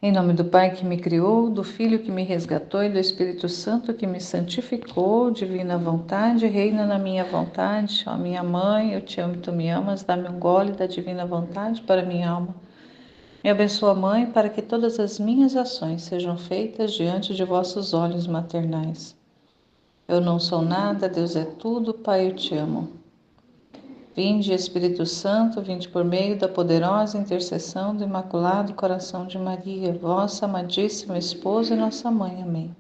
Em nome do Pai que me criou, do Filho que me resgatou e do Espírito Santo que me santificou, divina vontade, reina na minha vontade. Ó minha mãe, eu te amo e tu me amas, dá-me um gole da divina vontade para minha alma. Me abençoa, Mãe, para que todas as minhas ações sejam feitas diante de vossos olhos maternais. Eu não sou nada, Deus é tudo, Pai, eu te amo. Vinde, Espírito Santo, vinde por meio da poderosa intercessão do Imaculado Coração de Maria, vossa amadíssima esposa e nossa mãe. Amém.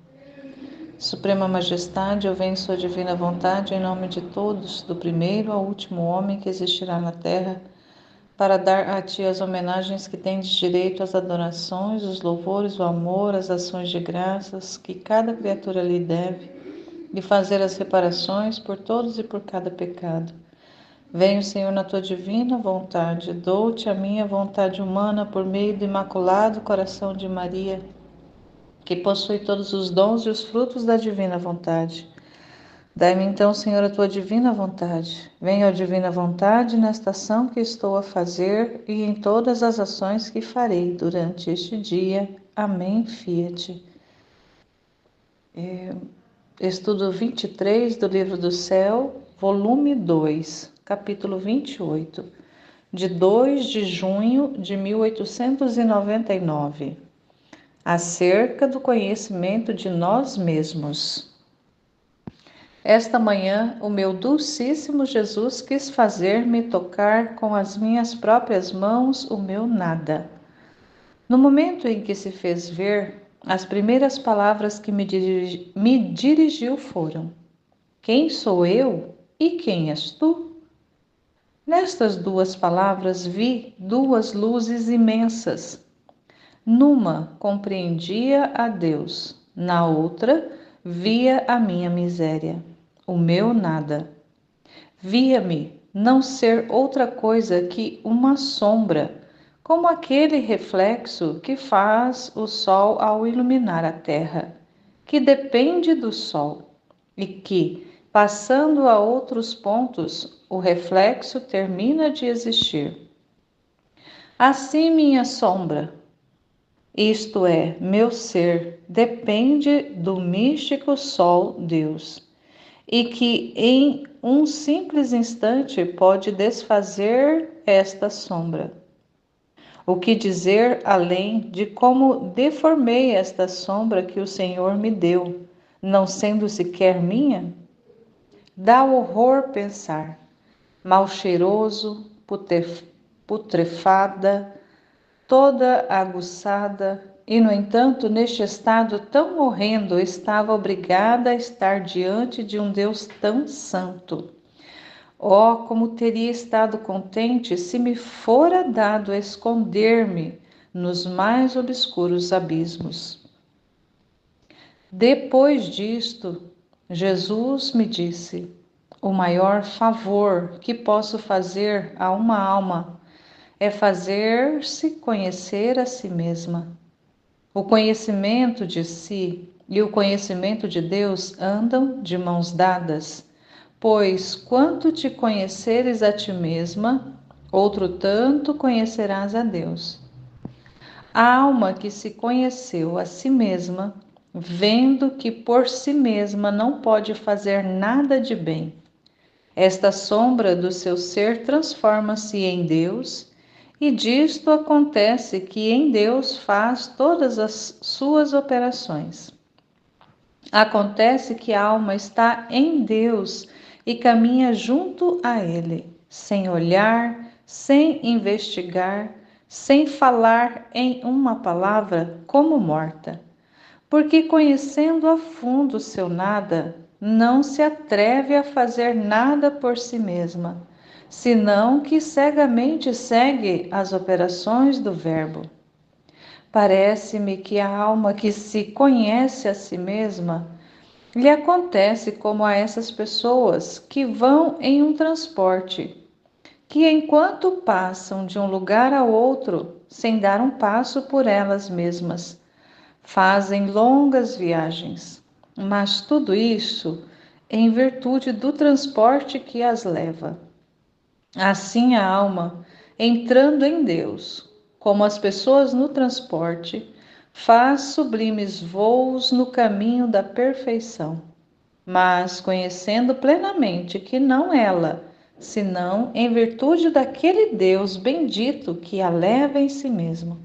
Suprema Majestade, eu venho sua divina vontade em nome de todos, do primeiro ao último homem que existirá na terra, para dar a ti as homenagens que tendes direito, as adorações, os louvores, o amor, as ações de graças que cada criatura lhe deve, e fazer as reparações por todos e por cada pecado. Venho, Senhor, na tua divina vontade, dou-te a minha vontade humana por meio do Imaculado Coração de Maria, que possui todos os dons e os frutos da divina vontade. Dai-me então, Senhor, a tua divina vontade. Venha a divina vontade nesta ação que estou a fazer e em todas as ações que farei durante este dia. Amém, Fiat. Estudo 23 do Livro do Céu, volume 2, capítulo 28, de 2 de junho de 1899, acerca do conhecimento de nós mesmos. Esta manhã, o meu dulcíssimo Jesus quis fazer-me tocar com as minhas próprias mãos o meu nada. No momento em que se fez ver, as primeiras palavras que me dirigiu foram: quem sou eu e quem és tu? Nestas duas palavras vi duas luzes imensas. Numa compreendia a Deus, na outra via a minha miséria, o meu nada. Via-me não ser outra coisa que uma sombra, como aquele reflexo que faz o sol ao iluminar a terra, que depende do sol, e que, passando a outros pontos, o reflexo termina de existir. Assim minha sombra, isto é, meu ser, depende do místico sol Deus, e que em um simples instante pode desfazer esta sombra. O que dizer além de como deformei esta sombra que o Senhor me deu, não sendo sequer minha? Dá horror pensar, mal cheiroso, putrefada, toda aguçada, e no entanto, neste estado tão horrendo, estava obrigada a estar diante de um Deus tão santo. Oh, como teria estado contente se me fora dado esconder-me nos mais obscuros abismos. Depois disto, Jesus me disse: o maior favor que posso fazer a uma alma é fazer-se conhecer a si mesma. O conhecimento de si e o conhecimento de Deus andam de mãos dadas, pois quanto te conheceres a ti mesma, outro tanto conhecerás a Deus. A alma que se conheceu a si mesma, vendo que por si mesma não pode fazer nada de bem, esta sombra do seu ser transforma-se em Deus, e disto acontece que em Deus faz todas as suas operações. Acontece que a alma está em Deus e caminha junto a Ele, sem olhar, sem investigar, sem falar em uma palavra, como morta. Porque conhecendo a fundo seu nada, não se atreve a fazer nada por si mesma, senão que cegamente segue as operações do Verbo. Parece-me que a alma que se conhece a si mesma lhe acontece como a essas pessoas que vão em um transporte, que enquanto passam de um lugar ao outro, sem dar um passo por elas mesmas, fazem longas viagens, mas tudo isso em virtude do transporte que as leva. Assim a alma, entrando em Deus, como as pessoas no transporte, faz sublimes voos no caminho da perfeição, mas conhecendo plenamente que não ela, senão em virtude daquele Deus bendito que a leva em si mesmo.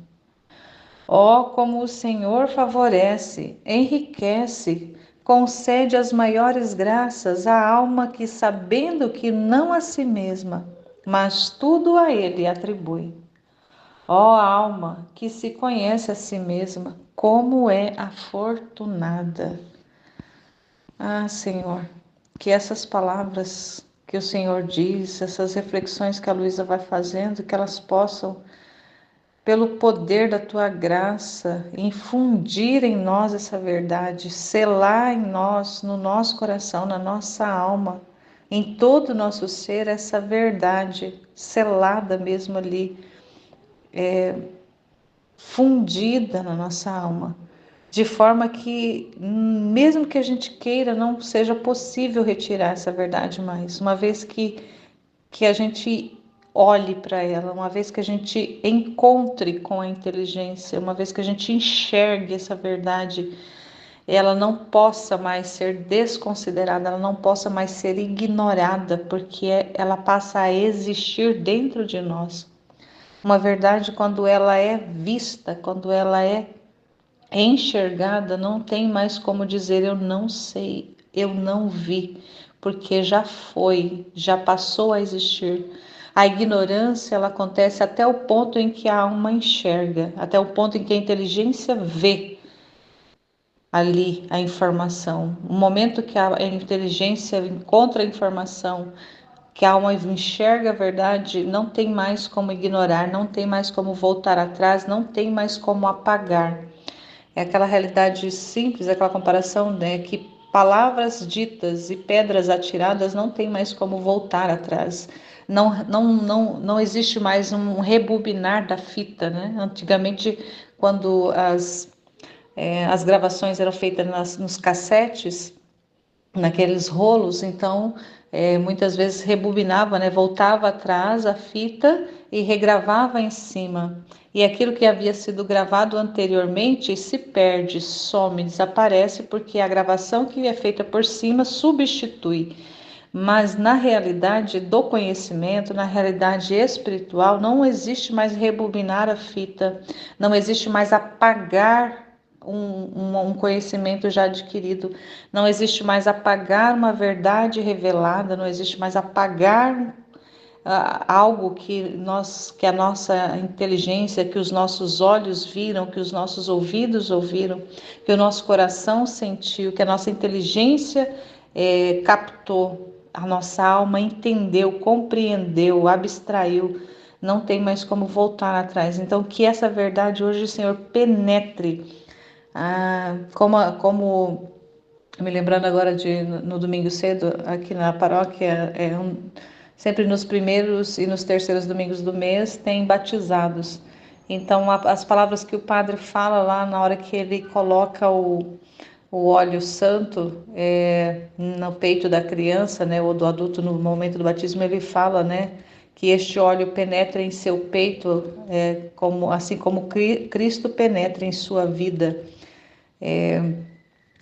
Ó, como o Senhor favorece, enriquece, concede as maiores graças à alma que, sabendo que não a si mesma, mas tudo a Ele atribui. Ó alma que se conhece a si mesma, como é afortunada. Ah, Senhor, que essas palavras que o Senhor diz, essas reflexões que a Luísa vai fazendo, que elas possam, pelo poder da tua graça, infundir em nós essa verdade, selar em nós, no nosso coração, na nossa alma, em todo o nosso ser, essa verdade selada mesmo ali, fundida na nossa alma, de forma que, mesmo que a gente queira, não seja possível retirar essa verdade mais, uma vez que a gente olhe para ela, uma vez que a gente encontre com a inteligência, uma vez que a gente enxergue essa verdade, ela não possa mais ser desconsiderada, ela não possa mais ser ignorada, porque ela passa a existir dentro de nós. Uma verdade, quando ela é vista, quando ela é enxergada, não tem mais como dizer eu não sei, eu não vi, porque já foi, já passou a existir. A ignorância, ela acontece até o ponto em que a alma enxerga, até o ponto em que a inteligência vê ali a informação. O momento que a inteligência encontra a informação, que a alma enxerga a verdade, não tem mais como ignorar, não tem mais como voltar atrás, não tem mais como apagar. É aquela realidade simples, aquela comparação, né, que palavras ditas e pedras atiradas não tem mais como voltar atrás. Não existe mais um rebobinar da fita, né? Antigamente, quando as gravações eram feitas nos cassetes, naqueles rolos, então muitas vezes rebobinava, né, voltava atrás a fita e regravava em cima. E aquilo que havia sido gravado anteriormente se perde, some, desaparece, porque a gravação que é feita por cima substitui. Mas na realidade do conhecimento, na realidade espiritual, não existe mais rebobinar a fita, não existe mais apagar um conhecimento já adquirido, não existe mais apagar uma verdade revelada, não existe mais apagar algo que a nossa inteligência, que os nossos olhos viram, que os nossos ouvidos ouviram, que o nosso coração sentiu, que a nossa inteligência captou, a nossa alma entendeu, compreendeu, abstraiu. Não tem mais como voltar atrás. Então, que essa verdade hoje, Senhor, penetre. Como me lembrando agora no domingo cedo, aqui na paróquia, sempre nos primeiros e nos terceiros domingos do mês tem batizados. Então, as palavras que o padre fala lá na hora que ele coloca o óleo santo no peito da criança, né, ou do adulto no momento do batismo, ele fala, né, que este óleo penetra em seu peito, assim como Cristo penetra em sua vida.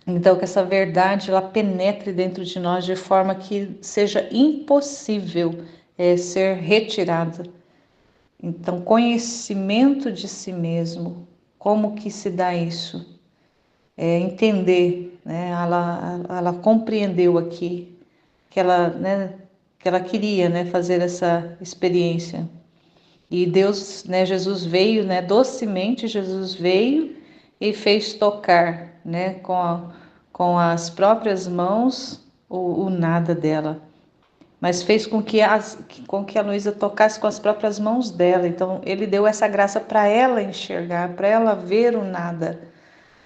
Então, que essa verdade ela penetre dentro de nós de forma que seja impossível ser retirada. Então, conhecimento de si mesmo, como que se dá isso? Entender, né? Ela compreendeu aqui que ela, né, que ela queria, né, fazer essa experiência. E Deus, né, Jesus veio, né, docemente Jesus veio e fez tocar, né, com as próprias mãos o nada dela, mas fez com que a Luísa tocasse com as próprias mãos dela. Então ele deu essa graça para ela enxergar, para ela ver o nada,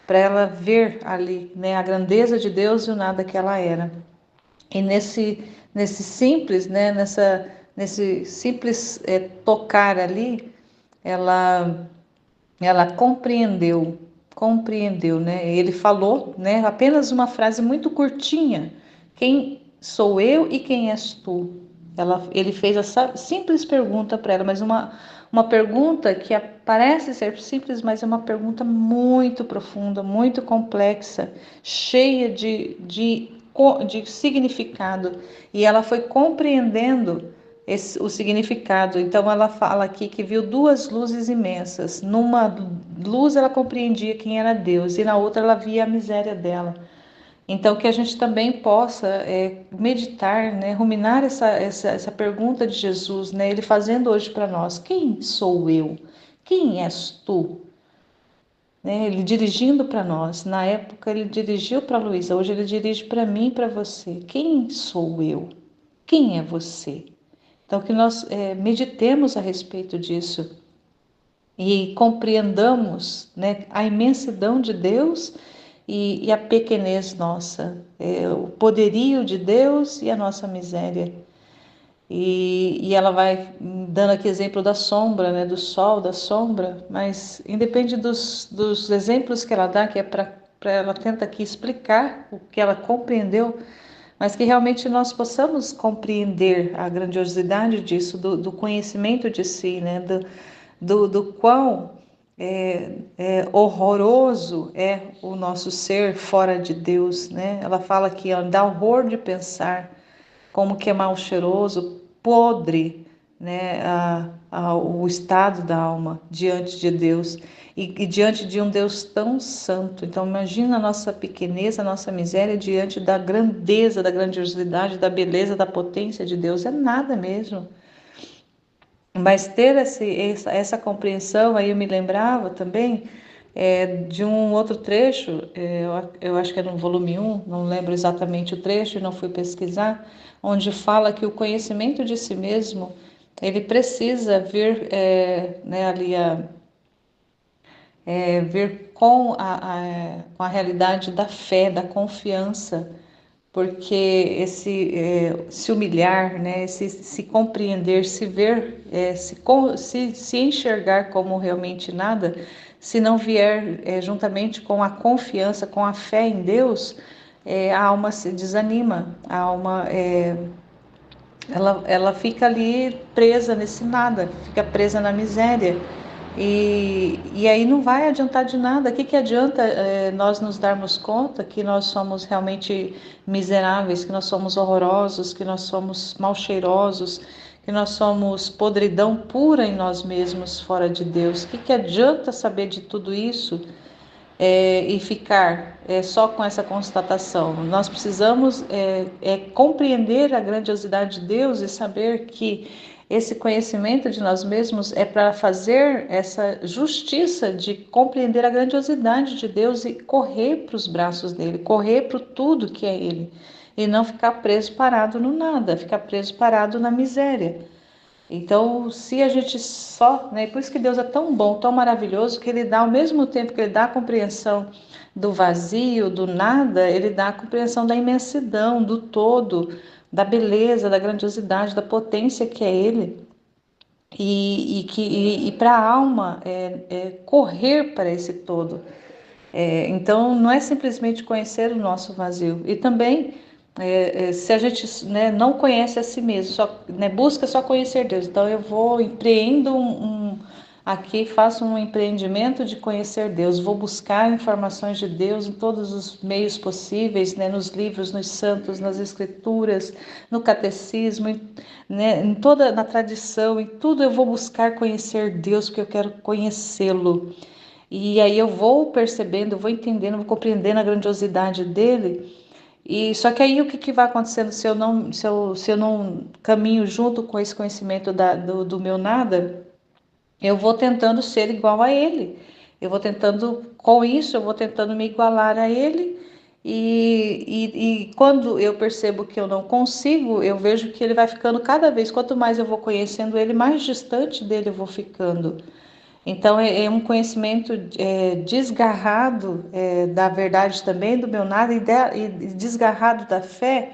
para ela ver ali, né, a grandeza de Deus e o nada que ela era. E nesse simples, né, nesse simples tocar ali, ela ela compreendeu, né? Ele falou, né, apenas uma frase muito curtinha: quem sou eu e quem és tu? Ele fez essa simples pergunta para ela, mas uma pergunta que parece ser simples, mas é uma pergunta muito profunda, muito complexa, cheia de significado. E ela foi compreendendo o significado. Então ela fala aqui que viu duas luzes imensas. Numa luz ela compreendia quem era Deus, e na outra ela via a miséria dela. Então, que a gente também possa meditar, né, ruminar essa pergunta de Jesus, né, ele fazendo hoje para nós: quem sou eu? Quem és tu? Né, ele dirigindo para nós. Na época, ele dirigiu para a Luísa, hoje ele dirige para mim e para você: quem sou eu? Quem é você? Então, que nós meditemos a respeito disso e compreendamos, né, a imensidão de Deus e a pequenez nossa, o poderio de Deus e a nossa miséria. E ela vai dando aqui exemplo da sombra, né, do sol, da sombra, mas independe dos exemplos que ela dá, que é para ela tenta aqui explicar o que ela compreendeu, mas que realmente nós possamos compreender a grandiosidade disso, do conhecimento de si, né, do quão horroroso é o nosso ser fora de Deus, né? Ela fala que dá horror de pensar como que é mal cheiroso, podre, né? O estado da alma diante de Deus e diante de um Deus tão santo. Então imagina a nossa pequenez, a nossa miséria diante da grandeza, da grandiosidade, da beleza, da potência de Deus. É nada mesmo. Mas ter essa compreensão, aí eu me lembrava também de um outro trecho, eu acho que é no volume 1, não lembro exatamente o trecho, não fui pesquisar, onde fala que o conhecimento de si mesmo, ele precisa vir né, ali vir com a realidade da fé, da confiança, porque se humilhar, né, se compreender, se ver, se enxergar como realmente nada, se não vier juntamente com a confiança, com a fé em Deus, a alma se desanima, a alma ela fica ali presa nesse nada, fica presa na miséria. E aí não vai adiantar de nada. O que adianta nós nos darmos conta que nós somos realmente miseráveis, que nós somos horrorosos, que nós somos mal cheirosos, que nós somos podridão pura em nós mesmos fora de Deus? O que adianta saber de tudo isso e ficar só com essa constatação? Nós precisamos compreender a grandiosidade de Deus e saber que esse conhecimento de nós mesmos é para fazer essa justiça de compreender a grandiosidade de Deus e correr para os braços dele, correr para tudo que é ele, e não ficar preso parado no nada, ficar preso parado na miséria. Então, se a gente só, né, por isso que Deus é tão bom, tão maravilhoso, que Ele dá, ao mesmo tempo que Ele dá a compreensão do vazio, do nada, Ele dá a compreensão da imensidão, do todo, da beleza, da grandiosidade, da potência que é Ele. E para a alma correr para esse todo. Então, não é simplesmente conhecer o nosso vazio. E também, se a gente, né, não conhece a si mesmo, só, né, busca só conhecer Deus. Então, eu vou empreendo aqui, faço um empreendimento de conhecer Deus. Vou buscar informações de Deus em todos os meios possíveis, né, nos livros, nos santos, nas escrituras, no catecismo, né, na tradição, em tudo eu vou buscar conhecer Deus, porque eu quero conhecê-lo. E aí eu vou percebendo, vou entendendo, vou compreendendo a grandiosidade dele. E só que aí o que vai acontecendo se eu não caminho junto com esse conhecimento do meu nada, eu vou tentando ser igual a ele. Eu vou tentando, com isso, eu vou tentando me igualar a ele. E quando eu percebo que eu não consigo, eu vejo que ele vai ficando cada vez, quanto mais eu vou conhecendo ele, mais distante dele eu vou ficando. Então, é um conhecimento desgarrado da verdade também, do meu nada, e desgarrado da fé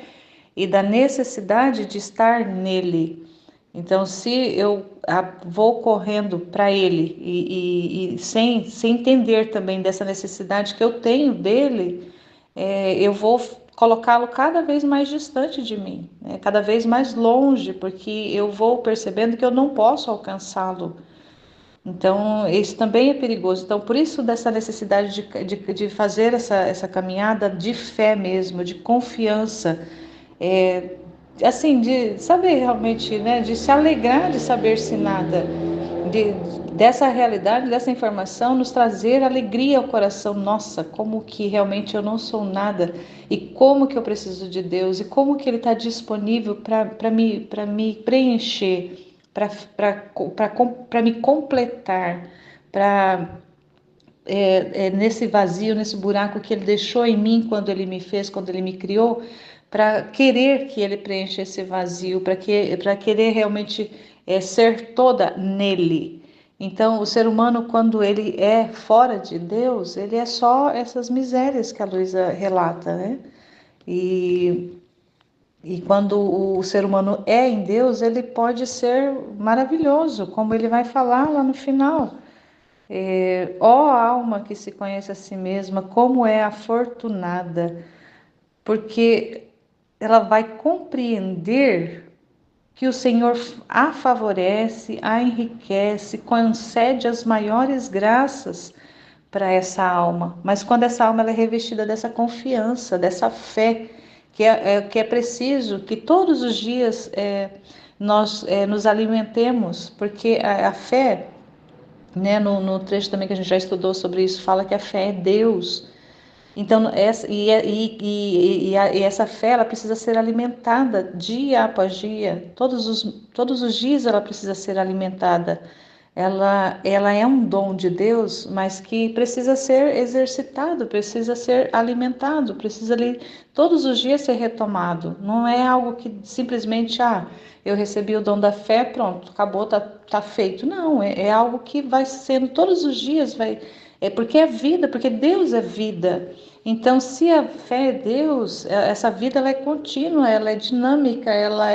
e da necessidade de estar nele. Então, se eu vou correndo para ele e sem entender também dessa necessidade que eu tenho dele, eu vou colocá-lo cada vez mais distante de mim, né? Cada vez mais longe, porque eu vou percebendo que eu não posso alcançá-lo. Então, isso também é perigoso. Então, por isso, dessa necessidade de fazer essa caminhada de fé mesmo, de confiança, assim, de saber realmente, né, de se alegrar de saber-se nada, de, dessa realidade, dessa informação, nos trazer alegria ao coração. Nossa, como que realmente eu não sou nada, e como que eu preciso de Deus, e como que Ele está disponível para me preencher, para me completar, para nesse vazio, nesse buraco que Ele deixou em mim quando Ele me fez, quando Ele me criou, para querer que Ele preencha esse vazio, para querer realmente ser toda nele. Então, o ser humano, quando ele é fora de Deus, ele é só essas misérias que a Luísa relata, né? E, e quando o ser humano é em Deus, ele pode ser maravilhoso, como ele vai falar lá no final. Ó alma que se conhece a si mesma, como é afortunada, porque ela vai compreender que o Senhor a favorece, a enriquece, concede as maiores graças para essa alma. Mas quando essa alma ela é revestida dessa confiança, dessa fé, que é preciso que todos os dias nós nos alimentemos, porque a fé, né, no trecho também que a gente já estudou sobre isso, fala que a fé é Deus. Então, e essa fé ela precisa ser alimentada dia após dia, todos os dias ela precisa ser alimentada. Ela é um dom de Deus, mas que precisa ser exercitado, precisa ser alimentado, precisa ali todos os dias ser retomado. Não é algo que simplesmente, eu recebi o dom da fé, pronto, acabou, tá feito. Não, é algo que vai sendo todos os dias, porque é vida, porque Deus é vida. Então, se a fé é Deus, essa vida ela é contínua, ela é dinâmica, ela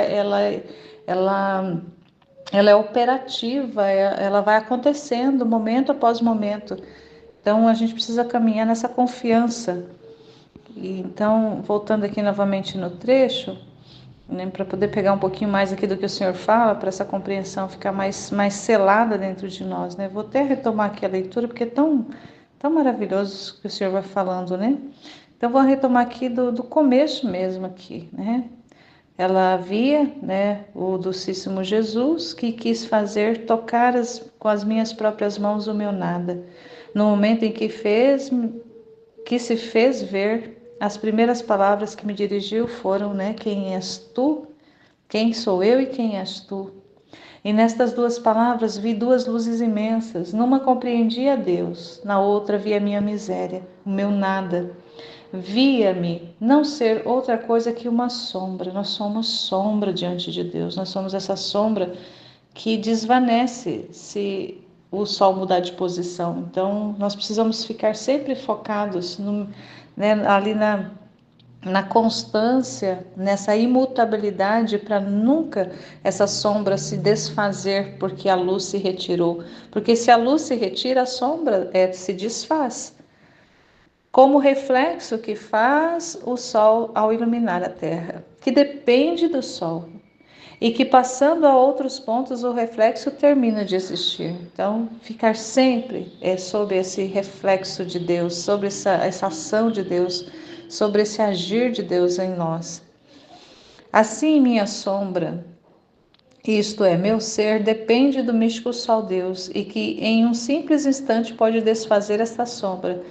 ela é operativa, ela vai acontecendo momento após momento. Então a gente precisa caminhar nessa confiança. E, então, voltando aqui novamente no trecho, né, para poder pegar um pouquinho mais aqui do que o Senhor fala, para essa compreensão ficar mais selada dentro de nós, né? Vou até retomar aqui a leitura, porque é tão maravilhoso que o Senhor vai falando, né? Então, vou retomar aqui do começo mesmo aqui, né? Ela via, né, o docíssimo Jesus que quis fazer tocar com as minhas próprias mãos o meu nada. No momento em que se fez ver, as primeiras palavras que me dirigiu foram, né, quem és tu? Quem sou eu e quem és tu? E nestas duas palavras vi duas luzes imensas. Numa compreendi a Deus, na outra vi a minha miséria, o meu nada. Via-me não ser outra coisa que uma sombra. Nós somos sombra diante de Deus. Nós somos essa sombra que desvanece se o sol mudar de posição. Então, nós precisamos ficar sempre focados né, ali na constância, nessa imutabilidade, para nunca essa sombra se desfazer porque a luz se retirou. Porque se a luz se retira, a sombra se desfaz. Como reflexo que faz o sol ao iluminar a terra, que depende do sol, e que passando a outros pontos o reflexo termina de existir. Então, ficar sempre sob esse reflexo de Deus, sobre essa ação de Deus, sobre esse agir de Deus em nós. Assim, minha sombra, isto é, meu ser, depende do místico sol Deus, e que em um simples instante pode desfazer essa sombra.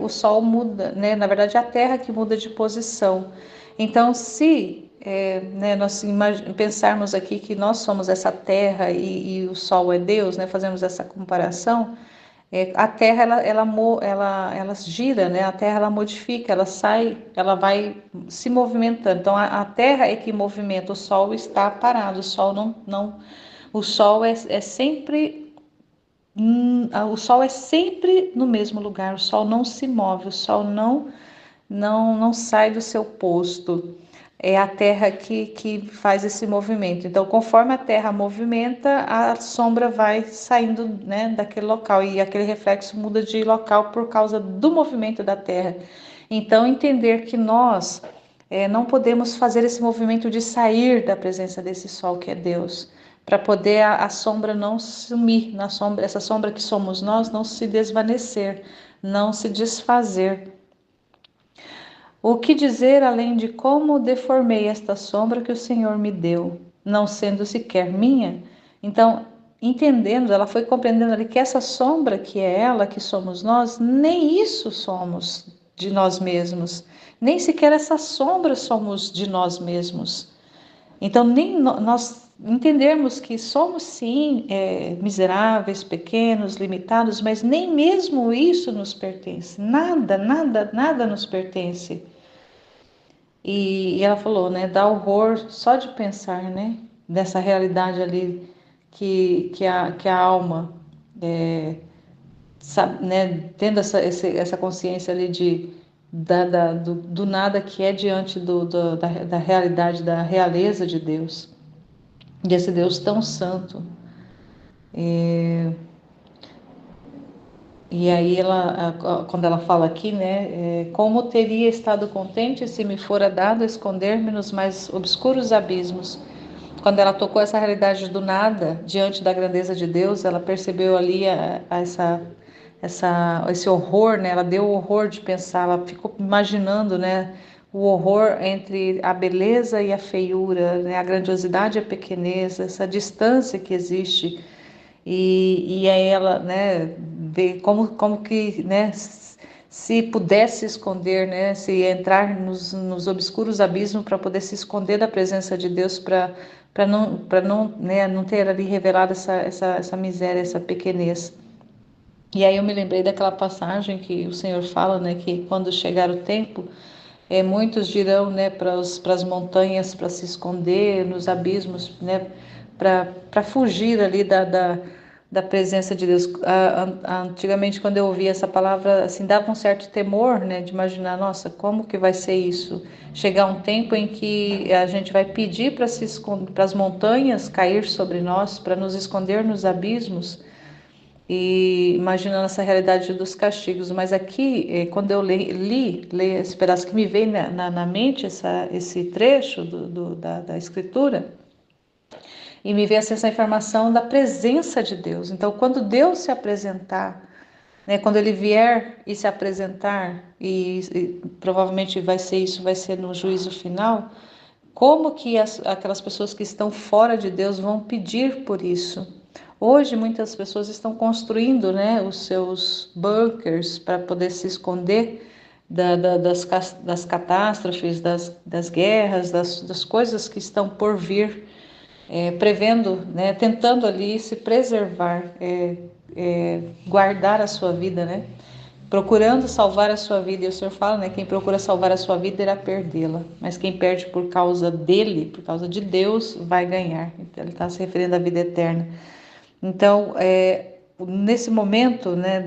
O sol muda, né? Na verdade, é a Terra que muda de posição. Então, se né, nós pensarmos aqui que nós somos essa Terra e o Sol é Deus, né? Fazemos essa comparação, a Terra ela gira, né? A Terra ela modifica, ela sai, ela vai se movimentando. Então a Terra é que movimenta, o Sol está parado, o Sol não, o Sol é sempre o Sol é sempre no mesmo lugar, o Sol não se move, o Sol não sai do seu posto. É a Terra que faz esse movimento. Então, conforme a Terra movimenta, a sombra vai saindo, né, daquele local e aquele reflexo muda de local por causa do movimento da Terra. Então, entender que nós não podemos fazer esse movimento de sair da presença desse sol que é Deus, para poder a sombra não sumir, essa sombra que somos nós não se desvanecer, não se desfazer. O que dizer além de como deformei esta sombra que o Senhor me deu, não sendo sequer minha? Então, entendendo, ela foi compreendendo ali que essa sombra que é ela, que somos nós, nem isso somos de nós mesmos, nem sequer essa sombra somos de nós mesmos. Então, nem nós entendermos que somos sim miseráveis, pequenos, limitados, mas nem mesmo isso nos pertence. Nada, nada, nada nos pertence. E ela falou, né, dá horror só de pensar, né, dessa realidade ali que a alma, sabe, né, tendo essa consciência ali do nada que é diante da realidade, da realeza de Deus, desse Deus tão santo. E aí quando ela fala aqui, né, como teria estado contente se me fora dado esconder-me nos mais obscuros abismos. Quando ela tocou essa realidade do nada diante da grandeza de Deus, ela percebeu ali esse horror, né? Ela deu o horror de pensar, ela ficou imaginando, né, o horror entre a beleza e a feiura, né, a grandiosidade e a pequenez, essa distância que existe. E aí ela, né, vê como que, né, se pudesse esconder, né, se entrar nos obscuros abismos para poder se esconder da presença de Deus, para não, né, não ter ali revelado essa miséria, essa pequenez. E aí eu me lembrei daquela passagem que o Senhor fala, né, que quando chegar o tempo, muitos dirão, né, para as montanhas para se esconder, nos abismos, né, para fugir ali da presença de Deus. Antigamente, quando eu ouvia essa palavra, assim, dava um certo temor, né, de imaginar, nossa, como que vai ser isso? Chegar um tempo em que a gente vai pedir para se esconder, para as montanhas cair sobre nós, para nos esconder nos abismos, e imaginando essa realidade dos castigos. Mas aqui, quando eu li esse pedaço que me veio na mente, esse trecho da escritura, e me veio essa informação da presença de Deus. Então, quando Deus se apresentar, né, quando Ele vier e se apresentar, e provavelmente vai ser no juízo final, como que aquelas pessoas que estão fora de Deus vão pedir por isso? Hoje muitas pessoas estão construindo, né, os seus bunkers para poder se esconder das catástrofes, das guerras, das coisas que estão por vir, prevendo, né, tentando ali se preservar, guardar a sua vida, né? Procurando salvar a sua vida. E o Senhor fala, né? Quem procura salvar a sua vida irá perdê-la. Mas quem perde por causa dele, por causa de Deus, vai ganhar. Então, ele está se referindo à vida eterna. Então, nesse momento, né,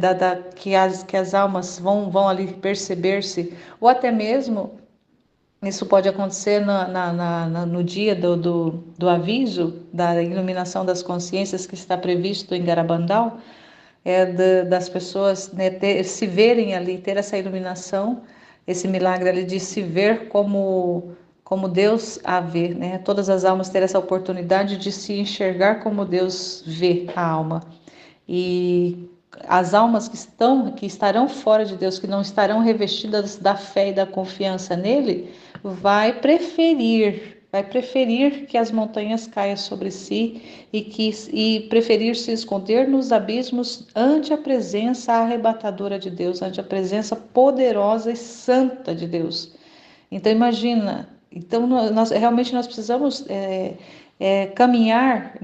que as almas vão ali perceber-se, ou até mesmo isso pode acontecer no dia do aviso, da iluminação das consciências que está previsto em Garabandal, das pessoas, né, se verem ali, ter essa iluminação, esse milagre ali de se ver como Deus a vê, né? Todas as almas ter essa oportunidade de se enxergar como Deus vê a alma. E as almas que estarão fora de Deus, que não estarão revestidas da fé e da confiança nele, vai preferir que as montanhas caiam sobre si e preferir se esconder nos abismos ante a presença arrebatadora de Deus, ante a presença poderosa e santa de Deus. Então imagina, então nós precisamos caminhar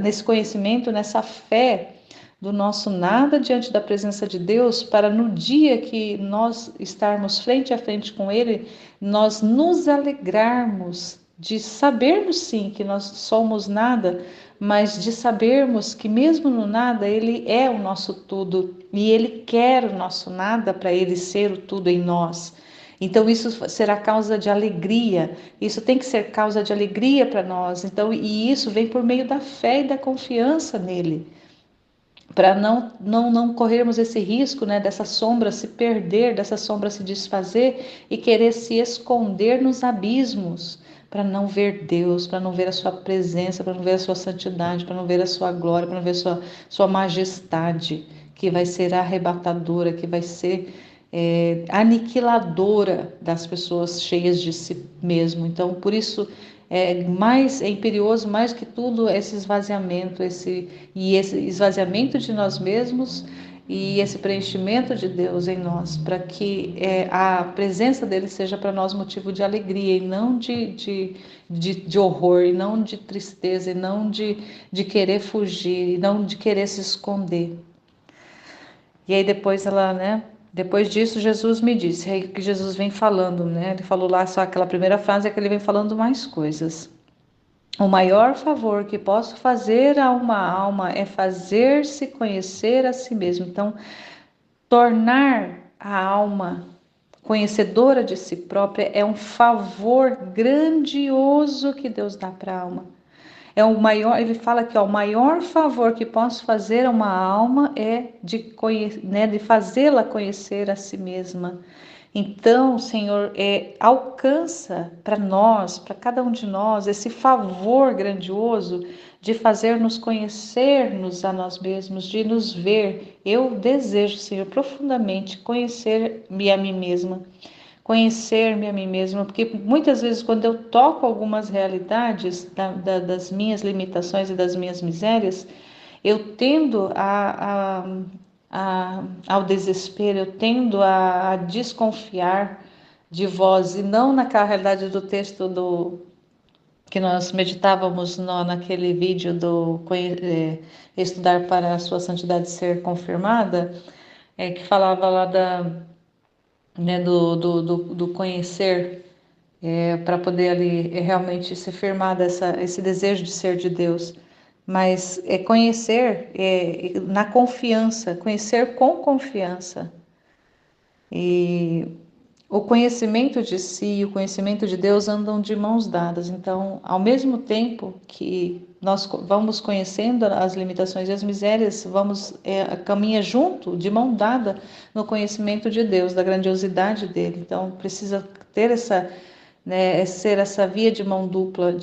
nesse conhecimento, nessa fé do nosso nada diante da presença de Deus, para no dia que nós estarmos frente a frente com Ele, nós nos alegrarmos de sabermos sim que nós somos nada, mas de sabermos que mesmo no nada Ele é o nosso tudo e Ele quer o nosso nada para Ele ser o tudo em nós. Então isso será causa de alegria, isso tem que ser causa de alegria para nós. Então, e isso vem por meio da fé e da confiança nele. para não corrermos esse risco, né, dessa sombra se perder, dessa sombra se desfazer e querer se esconder nos abismos, para não ver Deus, para não ver a sua presença, para não ver a sua santidade, para não ver a sua glória, para não ver a sua majestade, que vai ser arrebatadora, que vai ser aniquiladora das pessoas cheias de si mesmo. Então, por isso é imperioso mais que tudo esse esvaziamento, esse esvaziamento de nós mesmos e esse preenchimento de Deus em nós, para que a presença dele seja para nós motivo de alegria e não de horror, e não de tristeza, e não de querer fugir, e não de querer se esconder. E aí depois ela, né? Depois disso, Jesus me disse, é aí que Jesus vem falando, né? Ele falou lá só aquela primeira frase, é que ele vem falando mais coisas. O maior favor que posso fazer a uma alma é fazer-se conhecer a si mesmo. Então, tornar a alma conhecedora de si própria é um favor grandioso que Deus dá para a alma. É o maior, ele fala que o maior favor que posso fazer a uma alma é de fazê-la conhecer a si mesma. Então, Senhor, alcança para nós, para cada um de nós, esse favor grandioso de fazer-nos conhecer-nos a nós mesmos, de nos ver. Eu desejo, Senhor, profundamente conhecer-me a mim mesma, conhecer-me a mim mesma, porque muitas vezes quando eu toco algumas realidades das minhas limitações e das minhas misérias, eu tendo ao desespero, eu tendo a desconfiar de vós, e não naquela realidade do texto que nós meditávamos naquele vídeo estudar para a sua santidade ser confirmada, que falava lá do conhecer, para poder ali realmente se firmar esse desejo de ser de Deus. Mas conhecer na confiança, conhecer com confiança. E o conhecimento de si e o conhecimento de Deus andam de mãos dadas. Então, ao mesmo tempo que nós vamos conhecendo as limitações e as misérias, caminha junto, de mão dada, no conhecimento de Deus, da grandiosidade dele. Então, precisa ter ser essa via de mão dupla,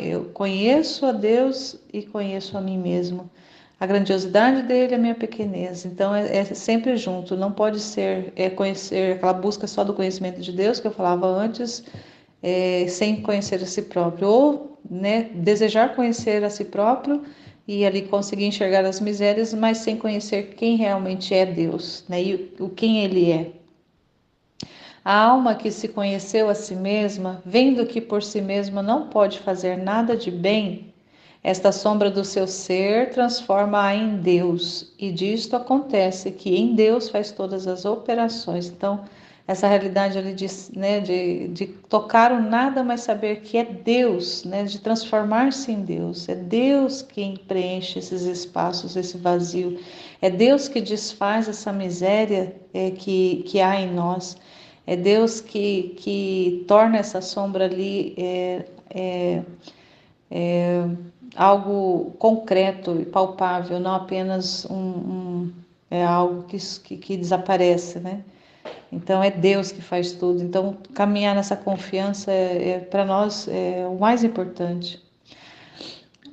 eu conheço a Deus e conheço a mim mesmo. A grandiosidade dele, a minha pequenez. Então é sempre junto, não pode ser conhecer aquela busca só do conhecimento de Deus que eu falava antes, sem conhecer a si próprio, ou desejar conhecer a si próprio e ali conseguir enxergar as misérias, mas sem conhecer quem realmente é Deus, e quem ele é. A alma que se conheceu a si mesma, vendo que por si mesma não pode fazer nada de bem, esta sombra do seu ser transforma-a em Deus, e disto acontece que em Deus faz todas as operações. Então, essa realidade ali de tocar o nada, mas saber que é Deus, de transformar-se em Deus. É Deus quem preenche esses espaços, esse vazio. É Deus que desfaz essa miséria que há em nós. É Deus que torna essa sombra ali algo concreto e palpável, não apenas algo que desaparece, Então é Deus que faz tudo. Então caminhar nessa confiança para nós é o mais importante.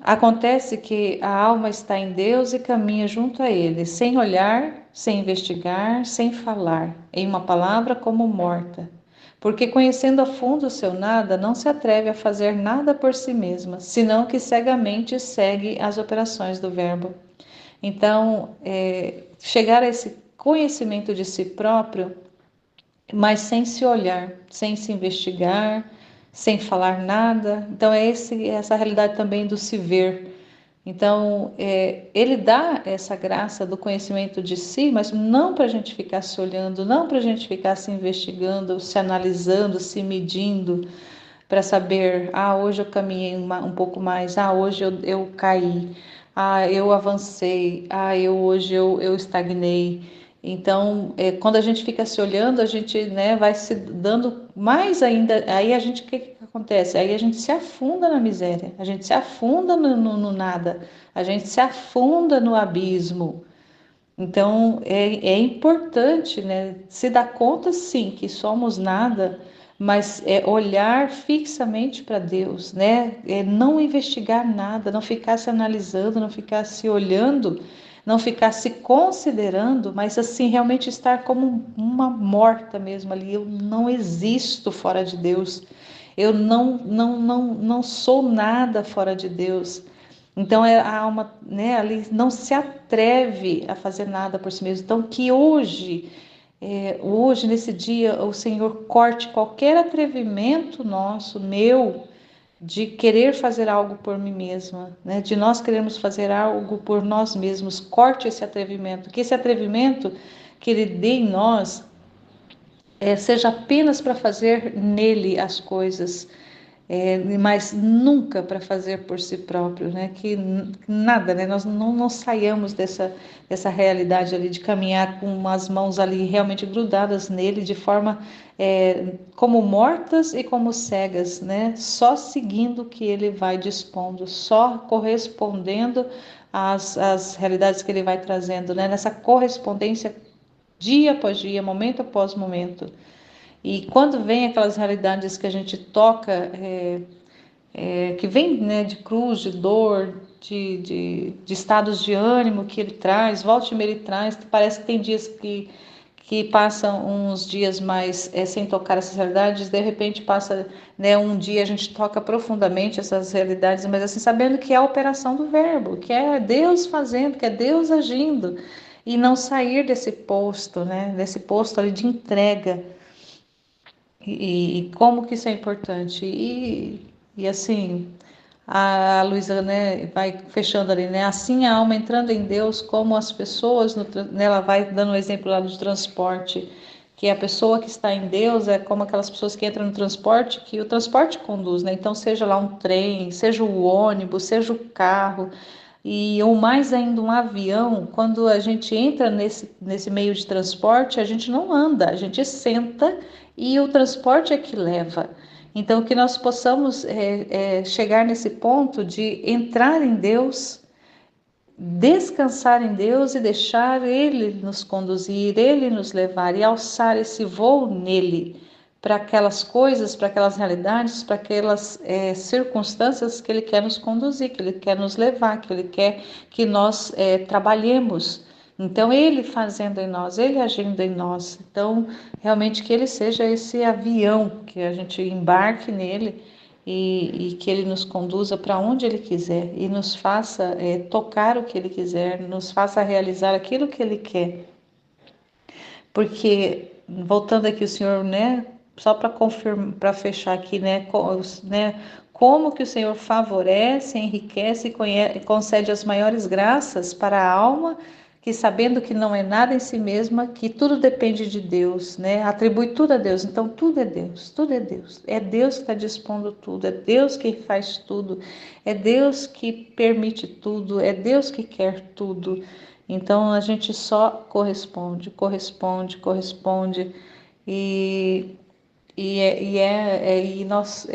Acontece que a alma está em Deus e caminha junto a Ele, sem olhar, sem investigar, sem falar, em uma palavra como morta. Porque conhecendo a fundo o seu nada, não se atreve a fazer nada por si mesma, senão que cegamente segue as operações do Verbo. Então, chegar a esse conhecimento de si próprio, mas sem se olhar, sem se investigar, sem falar nada. Então, essa realidade também do se ver. Então, ele dá essa graça do conhecimento de si, mas não para a gente ficar se olhando, não para a gente ficar se investigando, se analisando, se medindo, para saber, hoje eu caminhei um pouco mais, hoje eu caí, eu avancei, hoje eu estagnei. Então, quando a gente fica se olhando, a gente, né, vai se dando mais ainda. Aí a gente, o que acontece? Aí a gente se afunda na miséria, a gente se afunda no nada, a gente se afunda no abismo. Então, é importante, né, se dar conta, sim, que somos nada, mas olhar fixamente para Deus, né? Não investigar nada, não ficar se analisando, não ficar se olhando, não ficar se considerando, mas assim, realmente estar como uma morta mesmo ali. Eu não existo fora de Deus, eu não sou nada fora de Deus. Então a alma, né, ali não se atreve a fazer nada por si mesmo. Então que hoje nesse dia o Senhor corte qualquer atrevimento nosso, meu, de querer fazer algo por mim mesma, né? De nós queremos fazer algo por nós mesmos. Corte esse atrevimento, que esse atrevimento que Ele dê em nós seja apenas para fazer nele as coisas, mas nunca para fazer por si próprio, né? Que nada, né? Nós não saiamos dessa realidade ali de caminhar com as mãos ali realmente grudadas nele, de forma como mortas e como cegas, né? Só seguindo o que ele vai dispondo, só correspondendo às realidades que ele vai trazendo, né? Nessa correspondência dia após dia, momento após momento. E quando vem aquelas realidades que a gente toca, que vem, né, de cruz, de dor, de estados de ânimo que ele traz, volte e meia ele traz, parece que tem dias que passam uns dias mais sem tocar essas realidades, de repente passa, né, um dia a gente toca profundamente essas realidades, mas assim, sabendo que é a operação do verbo, que é Deus fazendo, que é Deus agindo, e não sair desse posto, né, desse posto ali de entrega. E como que isso é importante? E assim, a Luísa, né, vai fechando ali, né? Assim a alma entrando em Deus, como as pessoas, né, ela vai dando um exemplo lá do transporte, que a pessoa que está em Deus é como aquelas pessoas que entram no transporte, que o transporte conduz, né? Então, seja lá um trem, seja o ônibus, seja o carro, ou mais ainda um avião, quando a gente entra nesse meio de transporte, a gente não anda, a gente senta e o transporte é que leva. Então, que nós possamos chegar nesse ponto de entrar em Deus, descansar em Deus e deixar Ele nos conduzir, Ele nos levar e alçar esse voo nele, para aquelas coisas, para aquelas realidades, para aquelas circunstâncias que Ele quer nos conduzir, que Ele quer nos levar, que Ele quer que nós trabalhemos. Então, Ele fazendo em nós, Ele agindo em nós. Então, realmente que Ele seja esse avião, que a gente embarque nele e que Ele nos conduza para onde Ele quiser e nos faça tocar o que Ele quiser, nos faça realizar aquilo que Ele quer. Porque, voltando aqui, o Senhor, né, só para confirmar, para fechar aqui, né, como que o Senhor favorece, enriquece e concede as maiores graças para a alma, que sabendo que não é nada em si mesma, que tudo depende de Deus, né? Atribui tudo a Deus. Então tudo é Deus, tudo é Deus. É Deus que está dispondo tudo, é Deus que faz tudo, é Deus que permite tudo, é Deus que quer tudo. Então a gente só corresponde e e nós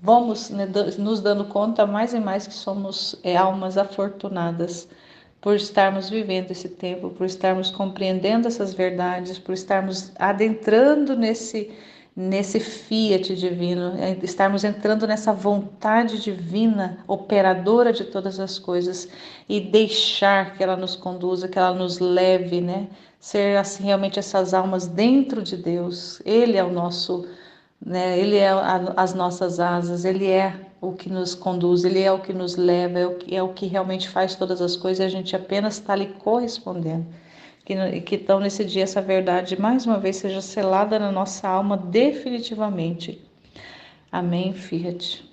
vamos, né, nos dando conta mais e mais que somos almas afortunadas por estarmos vivendo esse tempo, por estarmos compreendendo essas verdades, por estarmos adentrando nesse fiat divino, estarmos entrando nessa vontade divina, operadora de todas as coisas, e deixar que ela nos conduza, que ela nos leve, né? Ser assim realmente essas almas dentro de Deus. Ele é o nosso, né? Ele é as nossas asas, ele é o que nos conduz, ele é o que nos leva, é o que realmente faz todas as coisas, e a gente apenas está ali correspondendo. Que então nesse dia essa verdade mais uma vez seja selada na nossa alma definitivamente. Amém, Fiat.